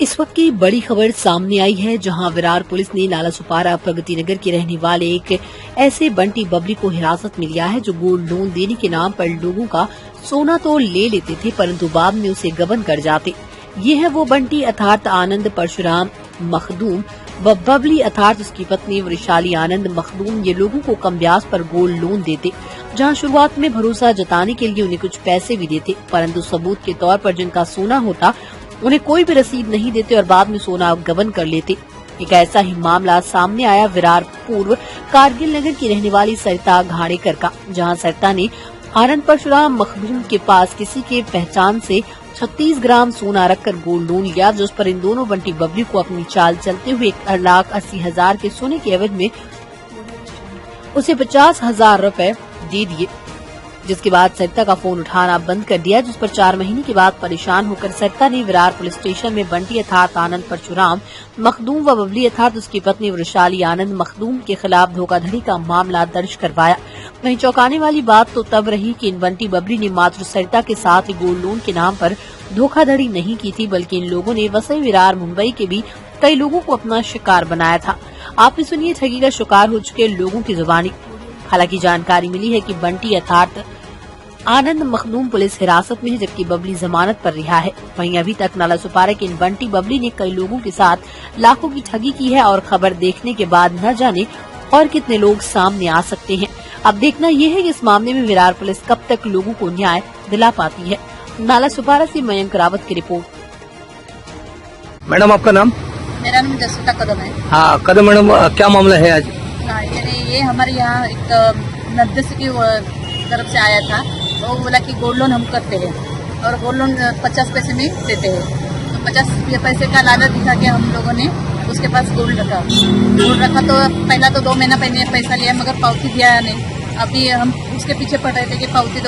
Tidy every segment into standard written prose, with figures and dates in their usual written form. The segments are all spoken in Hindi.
इस वक्त की बड़ी खबर सामने आई है, जहां विरार पुलिस ने नालासोपारा प्रगति नगर के रहने वाले एक ऐसे बंटी बबली को हिरासत में लिया है जो गोल्ड लोन देने के नाम पर लोगों का सोना तो ले लेते थे, परंतु बाद में उसे गबन कर जाते। ये है वो बंटी अर्थात आनंद परशुराम मखदूम व बबली अर्थात उसकी पत्नी वृशाली आनंद मखदूम। ये लोगों को कम ब्याज पर गोल्ड लोन देते, जहां शुरुआत में भरोसा जताने के लिए उन्हें कुछ पैसे भी देते, परंतु सबूत के तौर पर जिनका सोना होता उन्हें कोई भी रसीद नहीं देते और बाद में सोना गबन कर लेते। एक ऐसा ही मामला सामने आया विरार पूर्व कारगिल नगर की रहने वाली सरिता घाड़ेकर का, जहां सरिता ने आनंद परशुराम मखदूम के पास किसी के पहचान से 36 ग्राम सोना रखकर गोल्ड लोन लिया, जिस पर इन दोनों बंटी बबली को अपनी चाल चलते हुए 1,80,000 के सोने के एवज में उसे 50,000 रूपए दे दिए, जिसके बाद सरिता का फोन उठाना बंद कर दिया। जिस पर 4 महीने के बाद परेशान होकर सरिता ने विरार पुलिस स्टेशन में बंटी अर्थात आनंद परशुराम मखदूम व बबली अर्थात उसकी पत्नी वृशाली आनंद मखदूम के खिलाफ धोखाधड़ी का मामला दर्ज करवाया। वहीं चौंकाने वाली बात तो तब रही कि इन बंटी बबली ने मात्र सरिता के साथ गोल्ड लोन के नाम पर धोखाधड़ी नहीं की थी, बल्कि इन लोगों ने वसई विरार मुंबई के भी कई लोगों को अपना शिकार बनाया था। आप भी सुनिए ठगी का शिकार हो चुके लोगों की जुबानी। हालांकि जानकारी मिली है कि बंटी अर्थात आनंद मखदूम पुलिस हिरासत में है, जबकि बबली जमानत पर रिहा है। वहीं अभी तक नालासोपारा के इन बंटी बबली ने कई लोगों के साथ लाखों की ठगी की है और खबर देखने के बाद न जाने और कितने लोग सामने आ सकते हैं। अब देखना यह है कि इस मामले में विरार पुलिस कब तक लोगों को न्याय दिला पाती है। नालासोपारा से मयंक रावत की रिपोर्ट। मैडम आपका नाम? मेरा नाम जसविता कदम है। हाँ कदम मैडम, क्या मामला है आज? ये हमारे यहाँ एक मध्यस्थ की तरफ से आया था, तो वो बोला कि गोल्ड लोन हम करते हैं और गोल्ड लोन 50 पैसे में देते हैं। तो 50 पैसे का लालच दिखा के हम लोगों ने उसके पास गोल्ड रखा तो पहला तो 2 महीना पहले पैसा लिया, मगर पावती दिया नहीं। अभी हम उसके पीछे पड़ रहे थे कि पावती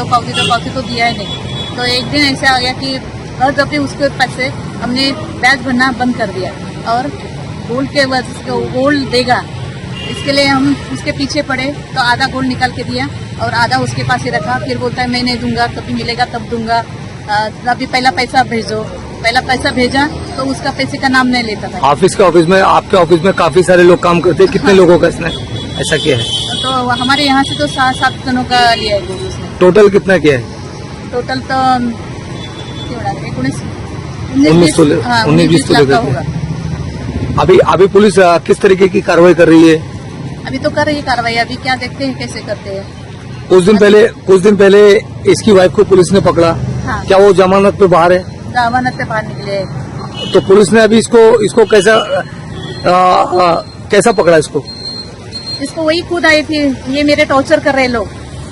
तो दिया ही नहीं। तो एक दिन ऐसा आ गया कि जब भी उसके पैसे हमने ब्याज भरना बंद कर दिया और गोल्ड के वजह से गोल्ड देगा इसके लिए हम उसके पीछे पड़े, तो आधा गोल्ड निकाल के दिया और आधा उसके पास ही रखा। फिर बोलता है मैं नहीं दूंगा, कभी मिलेगा तब दूंगा, अभी पहला पैसा भेजो। पहला पैसा भेजा तो उसका पैसे का नाम नहीं लेता था। ऑफिस में आपके ऑफिस में काफी सारे लोग काम करते हैं, कितने लोगों का इसने ऐसा किया है? तो हमारे यहाँ से तो 7 जनों का लिया है गोल्ड उसने। टोटल कितना किया है? टोटल तो 19-20 लाख का होगा। अभी पुलिस किस तरीके की कार्रवाई कर रही है? अभी तो कर रही है कार्रवाई, अभी क्या देखते हैं कैसे करते हैं। कुछ दिन पहले इसकी वाइफ को पुलिस ने पकड़ा। हाँ। क्या वो जमानत पे बाहर है? जमानत पे बाहर निकले। तो पुलिस ने अभी इसको कैसा पकड़ा? इसको वही खुद आई थी, ये मेरे टॉर्चर कर रहे लोग,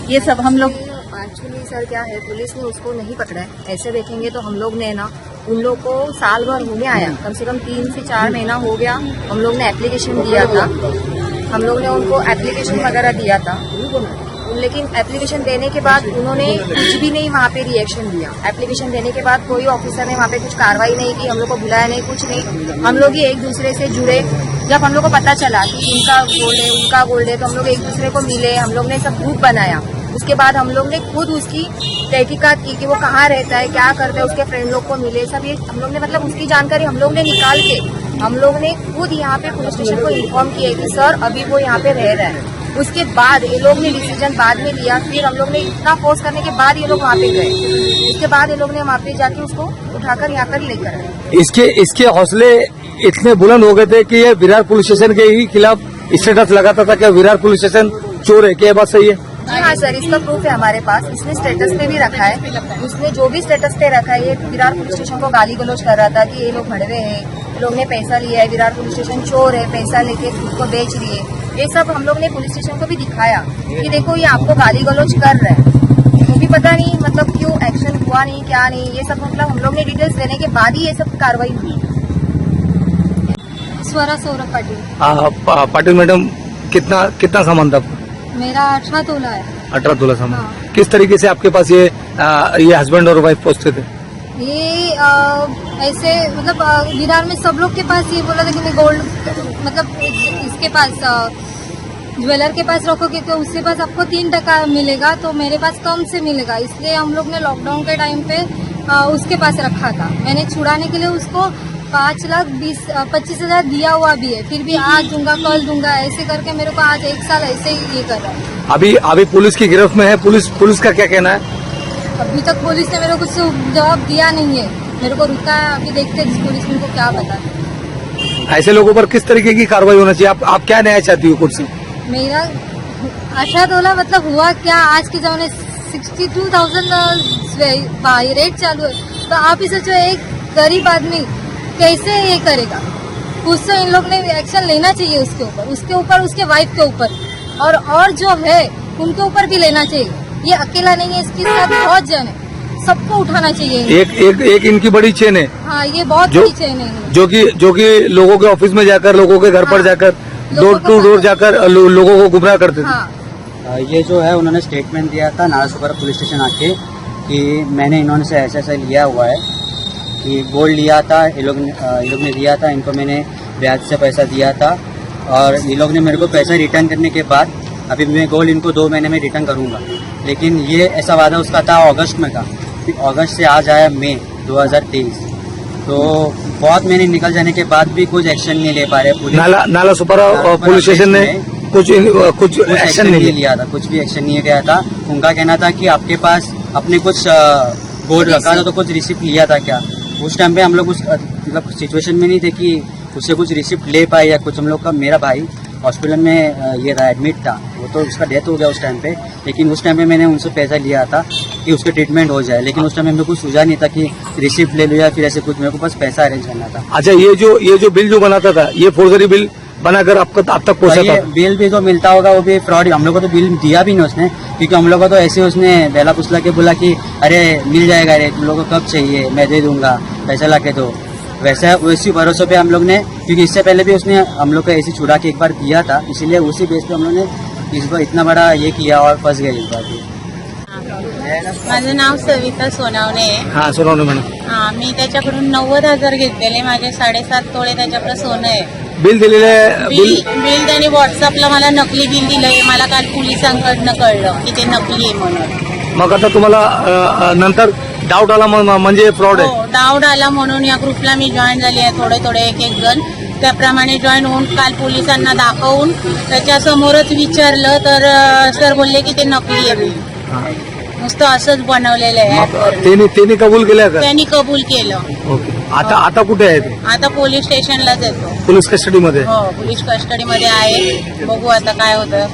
ये सब हम लोग। एक्चुअली सर क्या है, पुलिस ने उसको नहीं पकड़ा है। ऐसे देखेंगे तो हम लोग ने ना उन लोग को साल भर होने आया, कम से कम 3 से 4 महीना हो गया। हम लोग ने एप्लीकेशन दिया था, हम लोग ने उनको एप्लीकेशन वगैरह दिया था, लेकिन एप्लीकेशन देने के बाद उन्होंने कुछ भी नहीं वहाँ पे रिएक्शन दिया। एप्लीकेशन देने के बाद कोई ऑफिसर ने वहाँ पे कुछ कार्रवाई नहीं की, हम लोग को बुलाया नहीं, कुछ नहीं। हम लोग ही एक दूसरे से जुड़े। जब हम लोग को पता चला कि उनका गोल्ड है तो हम लोग एक दूसरे को मिले, हम लोग ने सब ग्रुप बनाया। उसके बाद हम लोग ने खुद उसकी तहकीकात की कि वो कहाँ रहता है, क्या करता है, उसके फ्रेंड लोग को मिले, सब ये हम लोग ने मतलब उसकी जानकारी हम लोग ने निकाल के हम लोग ने खुद यहाँ पे पुलिस स्टेशन को इन्फॉर्म किया कि सर अभी वो यहाँ पे रह रहा है। उसके बाद ये लोग ने डिसीजन बाद में लिया, फिर हम लोग ने इतना फोर्स करने के बाद ये लोग वहाँ पे गए। उसके बाद ये लोग ने वहाँ पे जाके उसको उठाकर यहाँ पर लेकर आए। इसके हौसले इतने बुलंद हो गए थे कि ये विरार पुलिस स्टेशन के ही खिलाफ स्टेटस लगाता था कि विरार पुलिस स्टेशन चोर है। क्या बात सही है? हाँ सर, इसका प्रूफ है हमारे पास। इसने स्टेटस पे भी रखा है, उसने जो भी स्टेटस पे रखा है, ये विरार पुलिस स्टेशन को गाली गलौज कर रहा था कि ये लोग भड़वे हैं, लोग ने पैसा लिया है, विरार पुलिस स्टेशन चोर है, पैसा लेके खुद को बेच रही है। ये सब हम लोग ने पुलिस स्टेशन को भी दिखाया कि देखो ये आपको गाली गलौज कर रहा है। वो भी पता नहीं मतलब क्यों एक्शन हुआ नहीं, क्या नहीं, ये सब मतलब हम लोग ने डिटेल्स देने के बाद ही ये सब कार्रवाई हुई। स्वरा सौरभ पाटिल मैडम, कितना सामान था? मेरा 18 तोला है। 18 तोला सामान। हाँ। किस तरीके से आपके पास ये हस्बैंड और वाइफ पहुंचते थे? ये ऐसे मतलब विरार में सब लोग के पास ये बोला था कि मैं गोल्ड मतलब इसके पास ज्वेलर के पास रखोगे तो उसके पास आपको 3% मिलेगा, तो मेरे पास कम से मिलेगा, इसलिए हम लोग ने लॉकडाउन के टाइम पे उसके पास रखा था। मैंने छुड़ाने के लिए उसको 5,25,000 दिया हुआ भी है, फिर भी आज दूंगा कल दूंगा ऐसे करके मेरे को आज 1 साल ऐसे ही ये कर रहा है। अभी पुलिस की गिरफ्त में है। पुलिस का क्या कहना है? अभी तक पुलिस ने मेरे को कुछ जवाब दिया नहीं है, मेरे को रुका है। अभी देखते हैं पुलिस मेरे को क्या बता। ऐसे लोगों पर किस तरीके की कार्रवाई होना चाहिए? आप क्या न्याय चाहती हो कोर्ट से? मेरा 18 तोला मतलब हुआ क्या, आज के जमाने 62,000 रेट चालू है, तो आप ही सोचो एक गरीब आदमी कैसे ये करेगा। कुछ तो इन लोग ने एक्शन लेना चाहिए उसके ऊपर उसके वाइफ के ऊपर और जो है उनके ऊपर भी लेना चाहिए। ये अकेला नहीं है, इसके साथ बहुत जन है, सबको उठाना चाहिए। एक इनकी बड़ी चेन है। हाँ, ये बहुत बड़ी चेन है जो कि लोगों के ऑफिस में जाकर, लोगों के घर पर जाकर, डोर टू डोर जाकर लोगों को गुमराह करते थे। हाँ, ये जो है उन्होंने स्टेटमेंट दिया था नालासोपारा पुलिस स्टेशन आके कि मैंने इन्होंने से ऐसा लिया हुआ है कि गोल्ड लिया था, ये लोग ने दिया था, इनको मैंने ब्याज से पैसा दिया था और ये लोग ने मेरे को पैसा रिटर्न करने के बाद अभी मैं गोल्ड इनको 2 महीने में रिटर्न करूँगा। लेकिन ये ऐसा वादा उसका था अगस्त में का, फिर अगस्त से आज आया मई 2023, तो बहुत महीने निकल जाने के बाद भी कुछ एक्शन नहीं ले पा रहे पुलिस। नालासोपारा पुलिस स्टेशन ने कुछ एक्शन नहीं लिया था, कुछ भी एक्शन नहीं लिया था। उनका कहना था कि आपके पास अपने कुछ गोल्ड रखा था तो कुछ रिसिप्ट लिया था क्या। उस टाइम पे हम लोग उस मतलब सिचुएशन में नहीं थे कि उससे कुछ रिसिप्ट ले पाए या कुछ। हम लोग का मेरा भाई हॉस्पिटल में ये था, एडमिट था, वो तो उसका डेथ हो गया उस टाइम पे। लेकिन उस टाइम पे मैंने उनसे पैसा लिया था कि उसका ट्रीटमेंट हो जाए, लेकिन उस टाइम में मेरे को सूझा नहीं था कि रिसिप्ट ले लो या फिर ऐसे कुछ। मेरे को बस पैसा अरेंज करना था। अच्छा, ये जो बिल जो बनाता था, ये फोर्जरी बिल बनाकर आप तक पहुंचा ये था? बिल भी जो मिलता होगा वो भी फ्रॉड। हम लोग को तो बिल दिया भी नहीं उसने, क्योंकि हम लोग को तो ऐसे उसने बेला पुसला के बोला कि अरे मिल जाएगा, अरे तुम लोग को कब चाहिए, मैं दे दूंगा, पैसा ला के दो। वैसी भरोसे पे हम लोग ने, क्योंकि इससे पहले भी उसने हम लोग को ऐसे छुड़ा के एक बार दिया था, इसीलिए उसी बेस पे हम लोग ने इस बार इतना बड़ा ये किया और फंस गए इस बार भी। माझं नाव सविता सोनावणे आहे। हाँ, सोनावणे मॅडम, हा, मी त्याच्याकडून 90,000 घेतलेले, माझे 7.5 तोळे त्याच्याकडे सोनं आहे। बिल दिलेले बिल त्यांनी व्हॉट्सअपला मला नकली बिल दिलंय, मला काल पोलिसांकडनं कळलं की ते नकली आहे म्हणून। मग आता तुम्हाला नंतर डाऊट आला म्हणजे फ्रॉड आहे? हो, डाऊट आला म्हणून या ग्रुपला मी जॉईन झाली आहे, थोडे एक जण त्याप्रमाणे जॉईन होऊन काल पोलिसांना दाखवून त्याच्यासमोरच विचारलं तर सर बोलले की ते नकली आहे, नुसतं असंच बनवलेलं आहे। त्यांनी कबूल केलं का? त्यांनी कबूल केलं। ओके, आता कुठे आहे ते? आता पोलीस स्टेशनलाच येतो। पोलीस कस्टडीमध्ये? हो, पोलीस कस्टडीमध्ये आहे, बघू आता काय होतं।